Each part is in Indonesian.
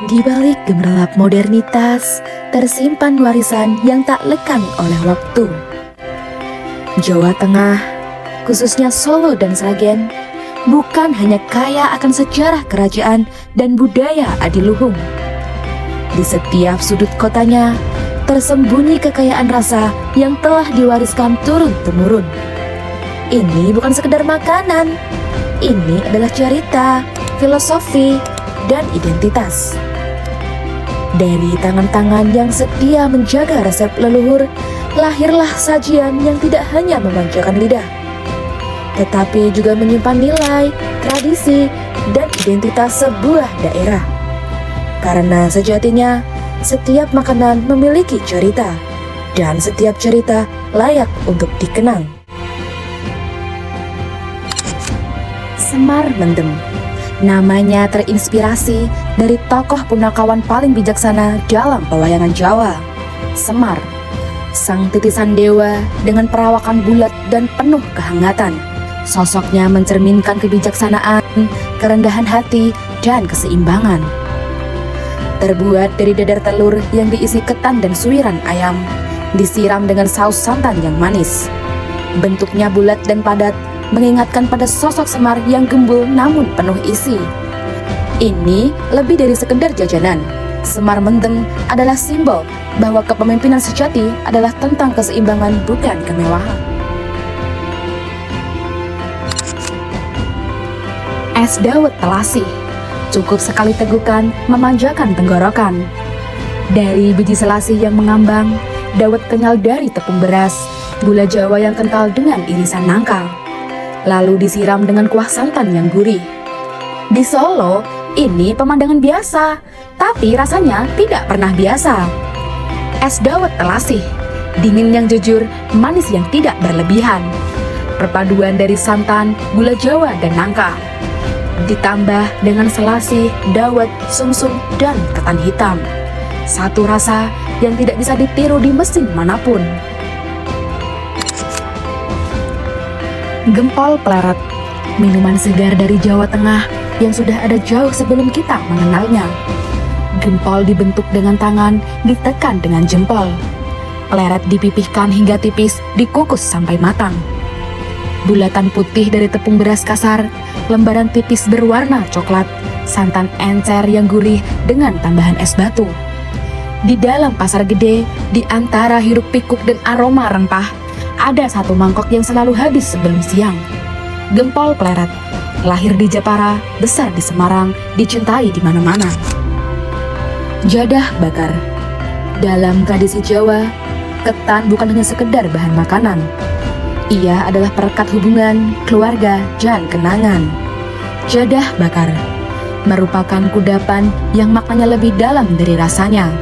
Di balik gemerlap modernitas, tersimpan warisan yang tak lekang oleh waktu. Jawa Tengah, khususnya Solo dan Sragen, bukan hanya kaya akan sejarah kerajaan dan budaya adiluhung. Di setiap sudut kotanya, tersembunyi kekayaan rasa yang telah diwariskan turun-temurun. Ini bukan sekedar makanan, ini adalah cerita, filosofi, dan identitas. Dari tangan-tangan yang setia menjaga resep leluhur, lahirlah sajian yang tidak hanya memanjakan lidah, tetapi juga menyimpan nilai, tradisi, dan identitas sebuah daerah. Karena sejatinya, setiap makanan memiliki cerita, dan setiap cerita layak untuk dikenang. Semar Mendem. Namanya terinspirasi dari tokoh punakawan paling bijaksana dalam pewayangan Jawa, Semar, sang titisan dewa dengan perawakan bulat dan penuh kehangatan. Sosoknya mencerminkan kebijaksanaan, kerendahan hati, dan keseimbangan. Terbuat dari dadar telur yang diisi ketan dan suiran ayam, disiram dengan saus santan yang manis. Bentuknya bulat dan padat, mengingatkan pada sosok Semar yang gembul namun penuh isi. Ini lebih dari sekedar jajanan. Semar Mendem adalah simbol bahwa kepemimpinan sejati adalah tentang keseimbangan, bukan kemewahan. Es dawet telasi, cukup sekali tegukan memanjakan tenggorokan. Dari biji selasih yang mengambang, dawet kenyal dari tepung beras, gula Jawa yang kental dengan irisan nangka, lalu disiram dengan kuah santan yang gurih. Di Solo, ini pemandangan biasa, tapi rasanya tidak pernah biasa. Es dawet telasih, dingin yang jujur, manis yang tidak berlebihan. Perpaduan dari santan, gula Jawa, dan nangka, ditambah dengan selasih, dawet, sumsum, dan ketan hitam. Satu rasa yang tidak bisa ditiru di mesin manapun. Gempol pleret, minuman segar dari Jawa Tengah yang sudah ada jauh sebelum kita mengenalnya. Gempol dibentuk dengan tangan, ditekan dengan jempol. Pleret dipipihkan hingga tipis, dikukus sampai matang. Bulatan putih dari tepung beras kasar, lembaran tipis berwarna coklat, santan encer yang gurih dengan tambahan es batu. Di dalam pasar gede, di antara hiruk pikuk dan aroma rempah, ada satu mangkok yang selalu habis sebelum siang. Gempol pleret, lahir di Jepara, besar di Semarang, dicintai di mana-mana. Jadah bakar. Dalam tradisi Jawa, ketan bukan hanya sekedar bahan makanan. Ia adalah perekat hubungan, keluarga, dan kenangan. Jadah bakar merupakan kudapan yang maknanya lebih dalam dari rasanya.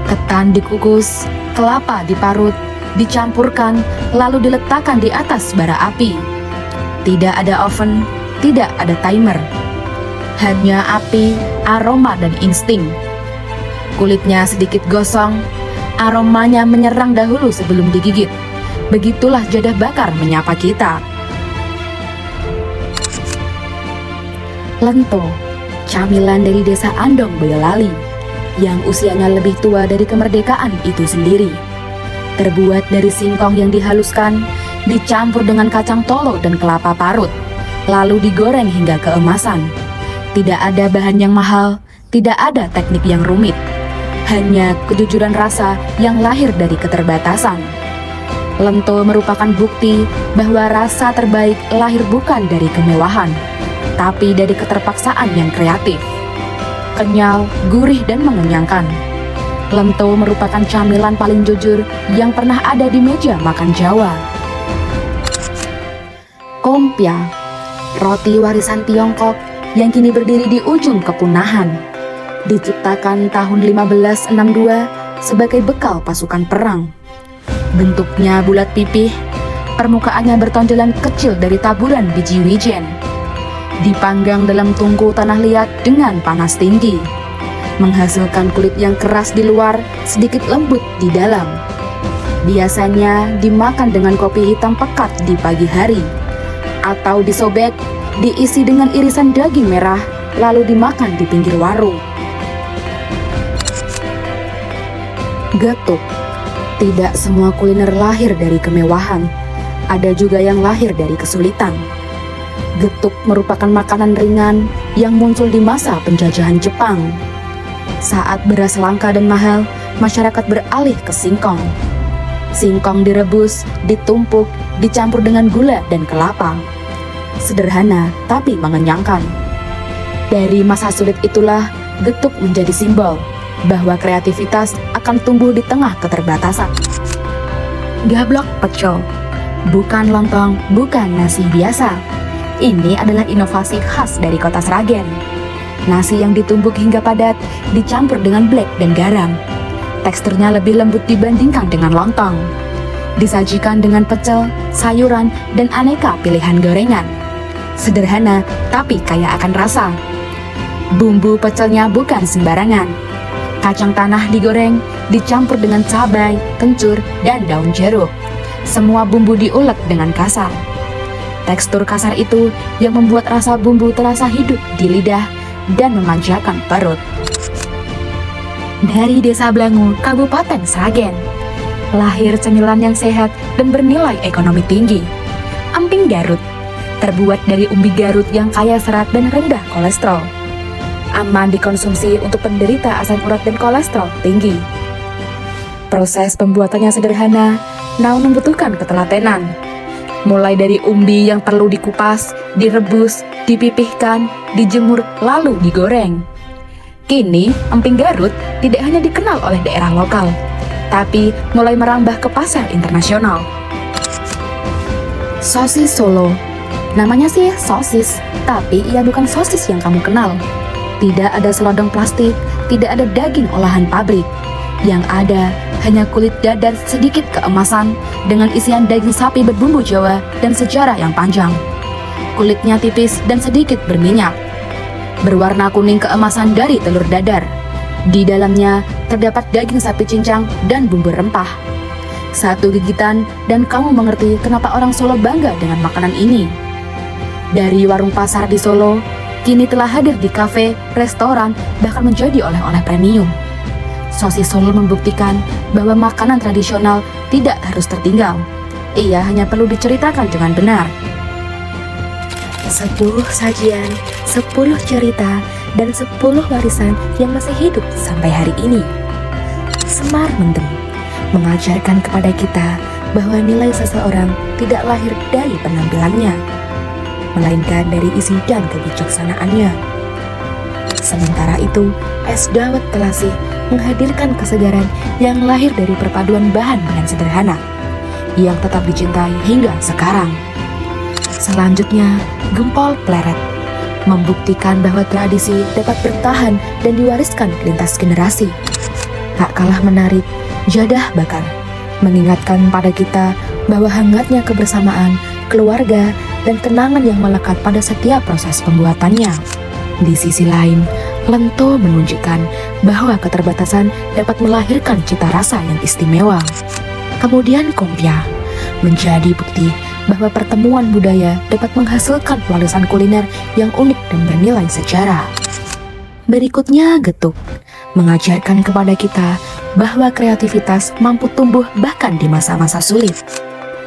Ketan dikukus, kelapa diparut, dicampurkan, lalu diletakkan di atas bara api. Tidak ada oven, tidak ada timer. Hanya api, aroma, dan insting. Kulitnya sedikit gosong, aromanya menyerang dahulu sebelum digigit. Begitulah jadah bakar menyapa kita. Lento, camilan dari desa Andong, Boyolali, yang usianya lebih tua dari kemerdekaan itu sendiri. Terbuat dari singkong yang dihaluskan, dicampur dengan kacang tolo dan kelapa parut, lalu digoreng hingga keemasan. Tidak ada bahan yang mahal, tidak ada teknik yang rumit, hanya kejujuran rasa yang lahir dari keterbatasan. Lento merupakan bukti bahwa rasa terbaik lahir bukan dari kemewahan, tapi dari keterpaksaan yang kreatif. Kenyal, gurih, dan mengenyangkan. Lento merupakan camilan paling jujur yang pernah ada di meja makan Jawa. Kompia, roti warisan Tiongkok yang kini berdiri di ujung kepunahan. Diciptakan tahun 1562 sebagai bekal pasukan perang. Bentuknya bulat pipih, permukaannya bertonjolan kecil dari taburan biji wijen. Dipanggang dalam tungku tanah liat dengan panas tinggi, menghasilkan kulit yang keras di luar, sedikit lembut di dalam. Biasanya dimakan dengan kopi hitam pekat di pagi hari, atau disobek, diisi dengan irisan daging merah, lalu dimakan di pinggir warung. Getuk. Tidak semua kuliner lahir dari kemewahan. Ada juga yang lahir dari kesulitan. Getuk merupakan makanan ringan yang muncul di masa penjajahan Jepang. Saat beras langka dan mahal, masyarakat beralih ke singkong. Singkong direbus, ditumpuk, dicampur dengan gula dan kelapa. Sederhana tapi mengenyangkan. Dari masa sulit itulah, getuk menjadi simbol bahwa kreativitas akan tumbuh di tengah keterbatasan. Gablok pecel. Bukan lontong, bukan nasi biasa. Ini adalah inovasi khas dari kota Sragen. Nasi yang ditumbuk hingga padat, dicampur dengan black dan garam. Teksturnya lebih lembut dibandingkan dengan lontong. Disajikan dengan pecel, sayuran, dan aneka pilihan gorengan. Sederhana, tapi kaya akan rasa. Bumbu pecelnya bukan sembarangan. Kacang tanah digoreng, dicampur dengan cabai, kencur, dan daun jeruk. Semua bumbu diulek dengan kasar. Tekstur kasar itu yang membuat rasa bumbu terasa hidup di lidah dan memanjakan perut. Dari Desa Blangu, Kabupaten Sragen, lahir cemilan yang sehat dan bernilai ekonomi tinggi. Amping Garut, terbuat dari umbi Garut yang kaya serat dan rendah kolesterol. Aman dikonsumsi untuk penderita asam urat dan kolesterol tinggi. Proses pembuatannya sederhana, namun membutuhkan ketelatenan. Mulai dari umbi yang perlu dikupas, direbus, dipipihkan, dijemur, lalu digoreng. Kini, emping Garut tidak hanya dikenal oleh daerah lokal, tapi mulai merambah ke pasar internasional. Sosis Solo. Namanya sih sosis, tapi ia bukan sosis yang kamu kenal. Tidak ada selodong plastik, tidak ada daging olahan pabrik. Yang ada hanya kulit dadar sedikit keemasan dengan isian daging sapi berbumbu Jawa dan sejarah yang panjang. Kulitnya tipis dan sedikit berminyak. Berwarna kuning keemasan dari telur dadar. Di dalamnya terdapat daging sapi cincang dan bumbu rempah. Satu gigitan dan kamu mengerti kenapa orang Solo bangga dengan makanan ini. Dari warung pasar di Solo, kini telah hadir di kafe, restoran, bahkan menjadi oleh-oleh premium. Sosis Solo membuktikan bahwa makanan tradisional tidak harus tertinggal. Ia hanya perlu diceritakan dengan benar. 10 sajian, 10 cerita, dan 10 warisan yang masih hidup sampai hari ini. Semar Mendem mengajarkan kepada kita bahwa nilai seseorang tidak lahir dari penampilannya, melainkan dari isi dan kebijaksanaannya. Sementara itu, es dawet Telasi menghadirkan kesegaran yang lahir dari perpaduan bahan-bahan sederhana, yang tetap dicintai hingga sekarang. Selanjutnya, gempol pleret membuktikan bahwa tradisi dapat bertahan dan diwariskan lintas generasi. Tak kalah menarik, jadah bakar mengingatkan pada kita bahwa hangatnya kebersamaan, keluarga, dan kenangan yang melekat pada setiap proses pembuatannya. Di sisi lain, lento menunjukkan bahwa keterbatasan dapat melahirkan cita rasa yang istimewa. Kemudian kompia menjadi bukti bahwa pertemuan budaya dapat menghasilkan warisan kuliner yang unik dan bernilai sejarah. Berikutnya getuk mengajarkan kepada kita bahwa kreativitas mampu tumbuh bahkan di masa-masa sulit.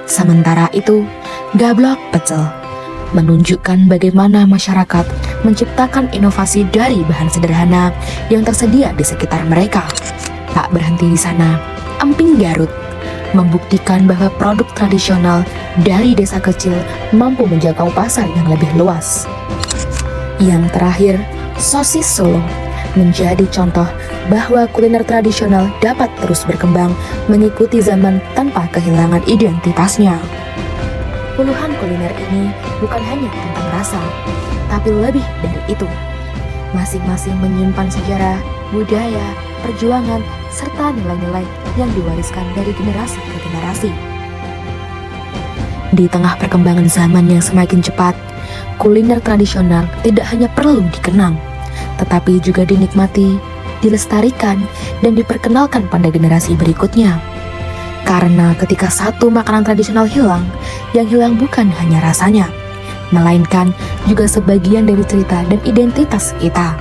Sementara itu, gablok pecel menunjukkan bagaimana masyarakat menciptakan inovasi dari bahan sederhana yang tersedia di sekitar mereka. Tak berhenti di sana, emping Garut membuktikan bahwa produk tradisional dari desa kecil mampu menjangkau pasar yang lebih luas. Yang terakhir, sosis Solo menjadi contoh bahwa kuliner tradisional dapat terus berkembang mengikuti zaman tanpa kehilangan identitasnya. Puluhan kuliner ini bukan hanya tentang rasa, tapi lebih dari itu. Masing-masing menyimpan sejarah, budaya, perjuangan, serta nilai-nilai yang diwariskan dari generasi ke generasi. Di tengah perkembangan zaman yang semakin cepat, kuliner tradisional tidak hanya perlu dikenang, tetapi juga dinikmati, dilestarikan, dan diperkenalkan pada generasi berikutnya. Karena ketika satu makanan tradisional hilang, yang hilang bukan hanya rasanya, melainkan juga sebagian dari cerita dan identitas kita.